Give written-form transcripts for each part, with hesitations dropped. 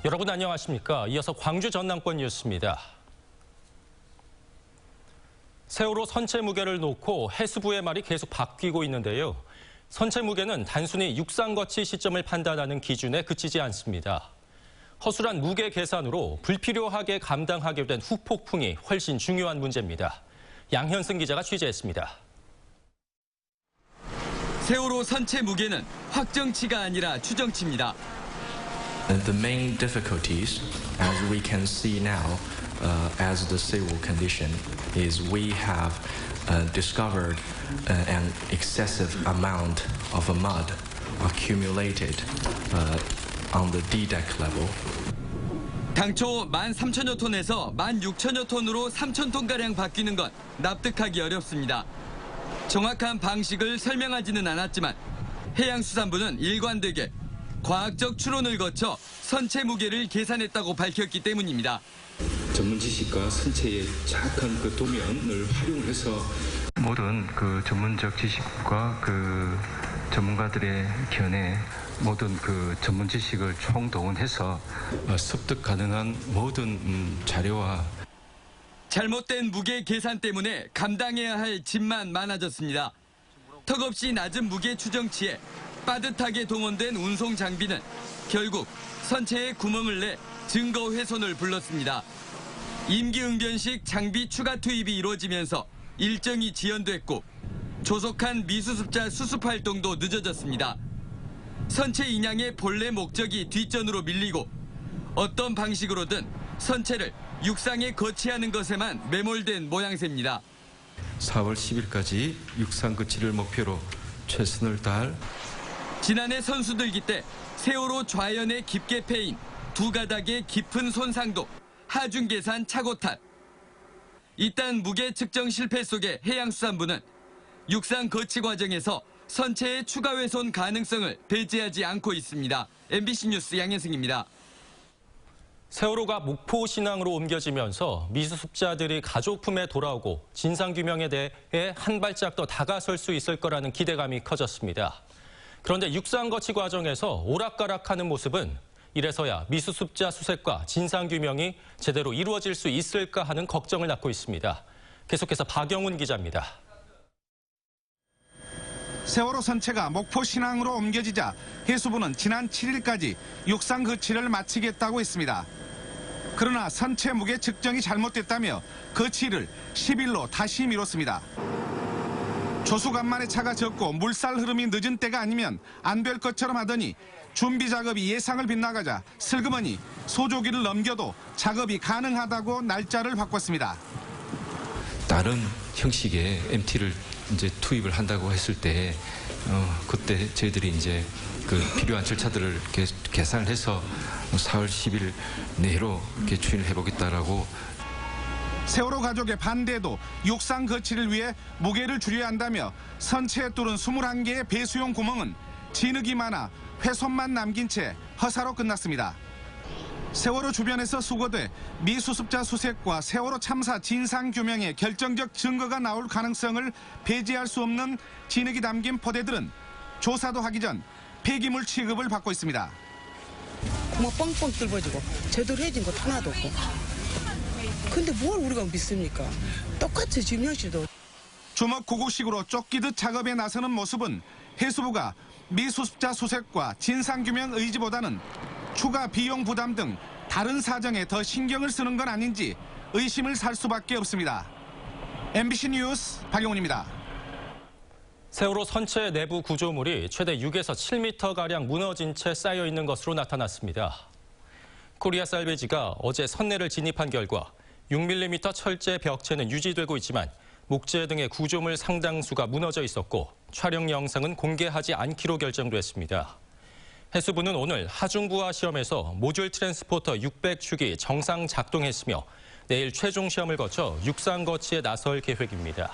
여러분 안녕하십니까? 이어서 광주 전남권 뉴스입니다. 세월호 선체 무게를 놓고 해수부의 말이 계속 바뀌고 있는데요. 선체 무게는 단순히 육상거치 시점을 판단하는 기준에 그치지 않습니다. 허술한 무게 계산으로 불필요하게 감당하게 된 후폭풍이 훨씬 중요한 문제입니다. 양현승 기자가 취재했습니다. 세월호 선체 무게는 확정치가 아니라 추정치입니다. The main difficulties, as we can see now, as the seawall condition, is we have discovered an excessive amount of mud accumulated on the D-deck level. 당초 13,000여 톤에서 16,000여 톤으로 3,000톤가량 바뀌는 건 납득하기 어렵습니다. 정확한 방식을 설명하지는 않았지만 해양수산부는 일관되게 과학적 추론을 거쳐 선체 무게를 계산했다고 밝혔기 때문입니다. 전문 지식과 선체의 정확한 그 도면을 활용해서 모든 그 전문적 지식과 그 전문가들의 견해, 모든 그 전문 지식을 총동원해서 습득 가능한 모든 자료와 잘못된 무게 계산 때문에 감당해야 할 짐만 많아졌습니다. 턱없이 낮은 무게 추정치에 빠듯하게 동원된 운송 장비는 결국 선체에 구멍을 내 증거 훼손을 불렀습니다. 임기응변식 장비 추가 투입이 이루어지면서 일정이 지연됐고 조속한 미수습자 수습 활동도 늦어졌습니다. 선체 인양의 본래 목적이 뒷전으로 밀리고 어떤 방식으로든 선체를 육상에 거치하는 것에만 매몰된 모양새입니다. 4월 10일까지 육상 거치를 목표로 최선을 다할. 지난해 선수들기 때 세월호 좌연에 깊게 패인 두 가닥의 깊은 손상도 하중 계산 착오 탓. 이딴 무게 측정 실패 속에 해양수산부는 육상 거치 과정에서 선체의 추가 훼손 가능성을 배제하지 않고 있습니다. MBC 뉴스 양현승입니다. 세월호가 목포 신항으로 옮겨지면서 미수습자들이 가족 품에 돌아오고 진상규명에 대해 한 발짝 더 다가설 수 있을 거라는 기대감이 커졌습니다. 그런데 육상 거치 과정에서 오락가락하는 모습은 이래서야 미수습자 수색과 진상규명이 제대로 이루어질 수 있을까 하는 걱정을 낳고 있습니다. 계속해서 박영훈 기자입니다. 세월호 선체가 목포 신항으로 옮겨지자 해수부는 지난 7일까지 육상 거치를 마치겠다고 했습니다. 그러나 선체 무게 측정이 잘못됐다며 거치를 10일로 다시 미뤘습니다. 조수간만의 차가 적고 물살 흐름이 늦은 때가 아니면 안 될 것처럼 하더니 준비 작업이 예상을 빗나가자 슬그머니 소조기를 넘겨도 작업이 가능하다고 날짜를 바꿨습니다. 다른 형식의 MT를 이제 투입을 한다고 했을 때 그때 저희들이 이제 그 필요한 절차들을 이렇게 계산을 해서 4월 10일 내로 이렇게 추진을 해보겠다라고. 세월호 가족의 반대도 육상 거치를 위해 무게를 줄여야 한다며 선체에 뚫은 21개의 배수용 구멍은 진흙이 많아 훼손만 남긴 채 허사로 끝났습니다. 세월호 주변에서 수거돼 미수습자 수색과 세월호 참사 진상규명에 결정적 증거가 나올 가능성을 배제할 수 없는 진흙이 담긴 포대들은 조사도 하기 전 폐기물 취급을 받고 있습니다. 구멍 뻥뻥 뚫어지고 제대로 해진 것 하나도 없고. 근데 뭘 우리가 믿습니까? 똑같이 지금 현실도. 주먹구구식으로 쫓기듯 작업에 나서는 모습은 해수부가 미수습자 수색과 진상규명 의지보다는 추가 비용 부담 등 다른 사정에 더 신경을 쓰는 건 아닌지 의심을 살 수밖에 없습니다. MBC 뉴스 박영훈입니다. 세월호 선체 내부 구조물이 최대 6에서 7m가량 무너진 채 쌓여 있는 것으로 나타났습니다. 코리아 살베지가 어제 선내를 진입한 결과 6mm 철제 벽체는 유지되고 있지만 목재 등의 구조물 상당수가 무너져 있었고 촬영 영상은 공개하지 않기로 결정됐습니다. 해수부는 오늘 하중부하 시험에서 모듈 트랜스포터 600축이 정상 작동했으며 내일 최종 시험을 거쳐 육상 거치에 나설 계획입니다.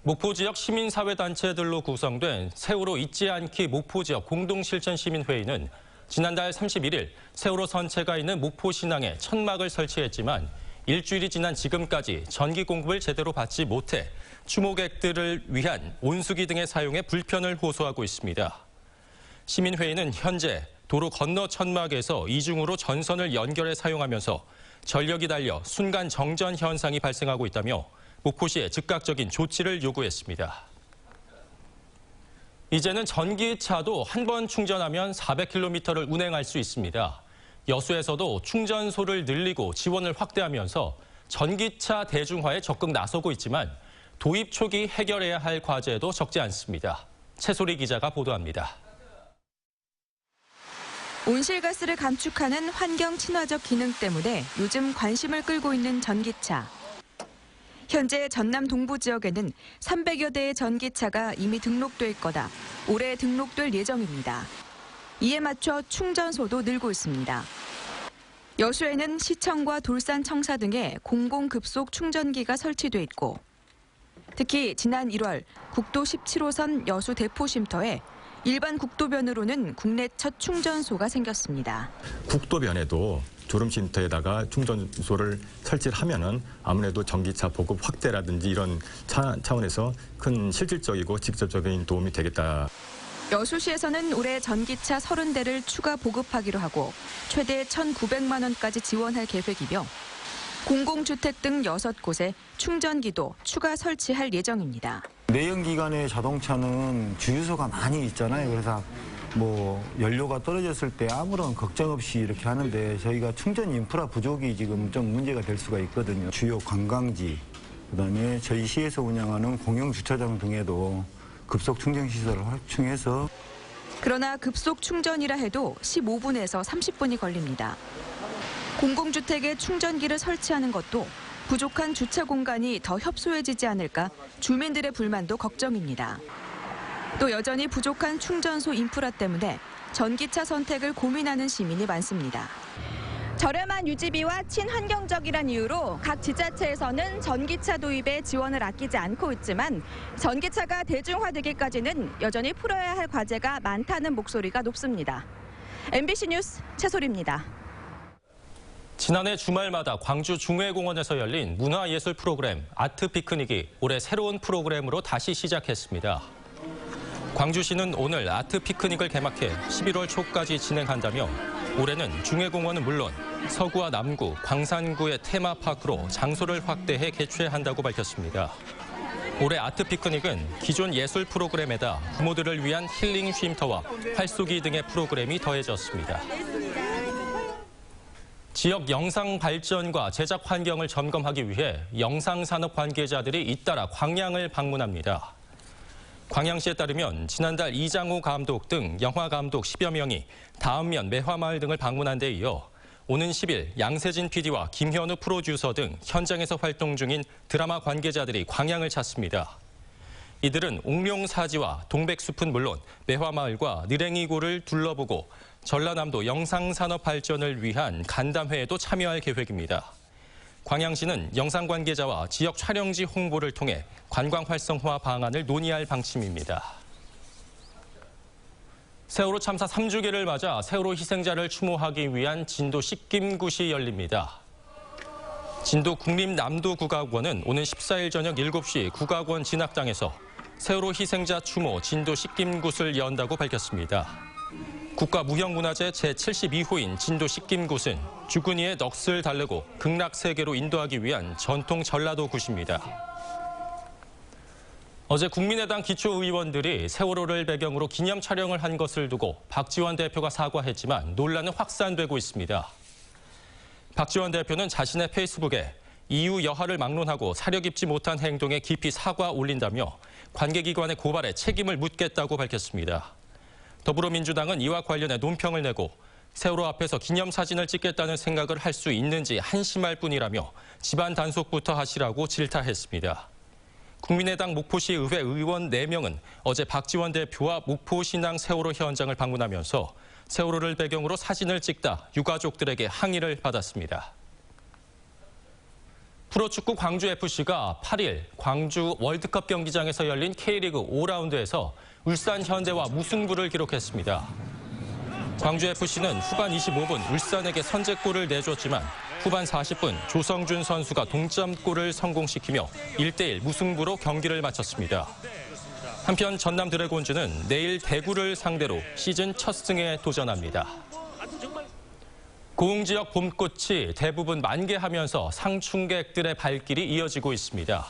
목포 지역 시민사회단체들로 구성된 세월호 잊지 않기 목포 지역 공동실천시민회의는 지난달 31일 세월호 선체가 있는 목포 신항에 천막을 설치했지만 일주일이 지난 지금까지 전기 공급을 제대로 받지 못해 추모객들을 위한 온수기 등의 사용에 불편을 호소하고 있습니다. 시민회의는 현재 도로 건너 천막에서 이중으로 전선을 연결해 사용하면서 전력이 달려 순간 정전 현상이 발생하고 있다며 목포시에 즉각적인 조치를 요구했습니다. 이제는 전기차도 한 번 충전하면 400km를 운행할 수 있습니다. 여수에서도 충전소를 늘리고 지원을 확대하면서 전기차 대중화에 적극 나서고 있지만 도입 초기 해결해야 할 과제도 적지 않습니다. 최소리 기자가 보도합니다. 온실가스를 감축하는 환경 친화적 기능 때문에 요즘 관심을 끌고 있는 전기차. 현재 전남 동부 지역에는 300여 대의 전기차가 이미 등록될 거다. 올해 등록될 예정입니다. 이에 맞춰 충전소도 늘고 있습니다. 여수에는 시청과 돌산청사 등에 공공급속 충전기가 설치돼 있고 특히 지난 1월 국도 17호선 여수 대포쉼터에 일반 국도변으로는 국내 첫 충전소가 생겼습니다. 국도변에도 졸음쉼터에다가 충전소를 설치를 하면은 아무래도 전기차 보급 확대라든지 이런 차원에서 큰 실질적이고 직접적인 도움이 되겠다. 여수시에서는 올해 전기차 30대를 추가 보급하기로 하고 최대 1,900만 원까지 지원할 계획이며 공공주택 등 6곳에 충전기도 추가 설치할 예정입니다. 내연기관의 자동차는 주유소가 많이 있잖아요. 그래서 연료가 떨어졌을 때 아무런 걱정 없이 이렇게 하는데 저희가 충전 인프라 부족이 지금 좀 문제가 될 수가 있거든요. 주요 관광지, 그다음에 저희 시에서 운영하는 공영주차장 등에도 급속 충전 시설을 확충해서 그러나 급속 충전이라 해도 15분에서 30분이 걸립니다. 공공주택에 충전기를 설치하는 것도 부족한 주차 공간이 더 협소해지지 않을까 주민들의 불만도 걱정입니다. 또 여전히 부족한 충전소 인프라 때문에 전기차 선택을 고민하는 시민이 많습니다. 저렴한 유지비와 친환경적이란 이유로 각 지자체에서는 전기차 도입에 지원을 아끼지 않고 있지만 전기차가 대중화되기까지는 여전히 풀어야 할 과제가 많다는 목소리가 높습니다. MBC 뉴스 최소리입니다. 지난해 주말마다 광주 중회공원에서 열린 문화예술 프로그램 아트 피크닉이 올해 새로운 프로그램으로 다시 시작했습니다. 광주시는 오늘 아트 피크닉을 개막해 11월 초까지 진행한다며 올해는 중회공원은 물론 서구와 남구, 광산구의 테마파크로 장소를 확대해 개최한다고 밝혔습니다. 올해 아트 피크닉은 기존 예술 프로그램에다 부모들을 위한 힐링 쉼터와 활쏘기 등의 프로그램이 더해졌습니다. 지역 영상 발전과 제작 환경을 점검하기 위해 영상산업 관계자들이 잇따라 광양을 방문합니다. 광양시에 따르면 지난달 이장호 감독 등 영화 감독 10여 명이 다음면 매화마을 등을 방문한 데 이어 오는 10일 양세진 PD와 김현우 프로듀서 등 현장에서 활동 중인 드라마 관계자들이 광양을 찾습니다. 이들은 옥룡사지와 동백숲은 물론 매화마을과 느랭이고를 둘러보고 전라남도 영상산업 발전을 위한 간담회에도 참여할 계획입니다. 광양시는 영상 관계자와 지역 촬영지 홍보를 통해 관광 활성화 방안을 논의할 방침입니다. 세월호 참사 3주기를 맞아 세월호 희생자를 추모하기 위한 진도 씻김굿이 열립니다. 진도 국립남도국악원은 오는 14일 저녁 7시 국악원 진학당에서 세월호 희생자 추모 진도 씻김굿을 연다고 밝혔습니다. 국가무형문화재 제72호인 진도 씻김굿은 주근이의 넋을 달래고 극락 세계로 인도하기 위한 전통 전라도 굿입니다. 어제 국민의당 기초의원들이 세월호를 배경으로 기념 촬영을 한 것을 두고 박지원 대표가 사과했지만 논란은 확산되고 있습니다. 박지원 대표는 자신의 페이스북에 이유 여하를 막론하고 사려 깊지 못한 행동에 깊이 사과 올린다며 관계기관의 고발에 책임을 묻겠다고 밝혔습니다. 더불어민주당은 이와 관련해 논평을 내고 세월호 앞에서 기념사진을 찍겠다는 생각을 할 수 있는지 한심할 뿐이라며 집안 단속부터 하시라고 질타했습니다. 국민의당 목포시 의회 의원 4명은 어제 박지원 대표와 목포신앙 세월호 현장을 방문하면서 세월호를 배경으로 사진을 찍다 유가족들에게 항의를 받았습니다. 프로축구 광주FC가 8일 광주 월드컵 경기장에서 열린 K리그 5라운드에서 울산 현대와 무승부를 기록했습니다. 광주FC는 후반 25분 울산에게 선제골을 내줬지만 후반 40분 조성준 선수가 동점골을 성공시키며 1대1 무승부로 경기를 마쳤습니다. 한편 전남 드래곤즈는 내일 대구를 상대로 시즌 첫 승에 도전합니다. 고흥 지역 봄꽃이 대부분 만개하면서 상충객들의 발길이 이어지고 있습니다.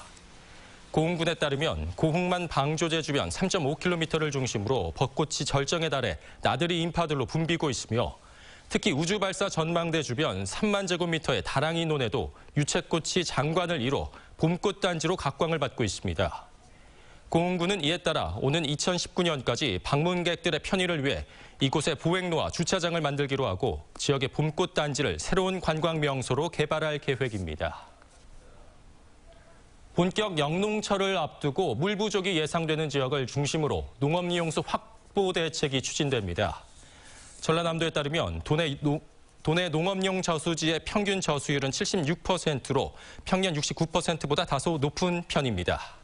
고흥군에 따르면 고흥만 방조제 주변 3.5km를 중심으로 벚꽃이 절정에 달해 나들이 인파들로 붐비고 있으며 특히 우주발사 전망대 주변 3만 제곱미터의 다랑이 논에도 유채꽃이 장관을 이뤄 봄꽃단지로 각광을 받고 있습니다. 고흥군은 이에 따라 오는 2019년까지 방문객들의 편의를 위해 이곳에 보행로와 주차장을 만들기로 하고 지역의 봄꽃단지를 새로운 관광 명소로 개발할 계획입니다. 본격 영농철을 앞두고 물 부족이 예상되는 지역을 중심으로 농업이용수 확보 대책이 추진됩니다. 전라남도에 따르면 도내 농업용 저수지의 평균 저수율은 76%로 평년 69%보다 다소 높은 편입니다.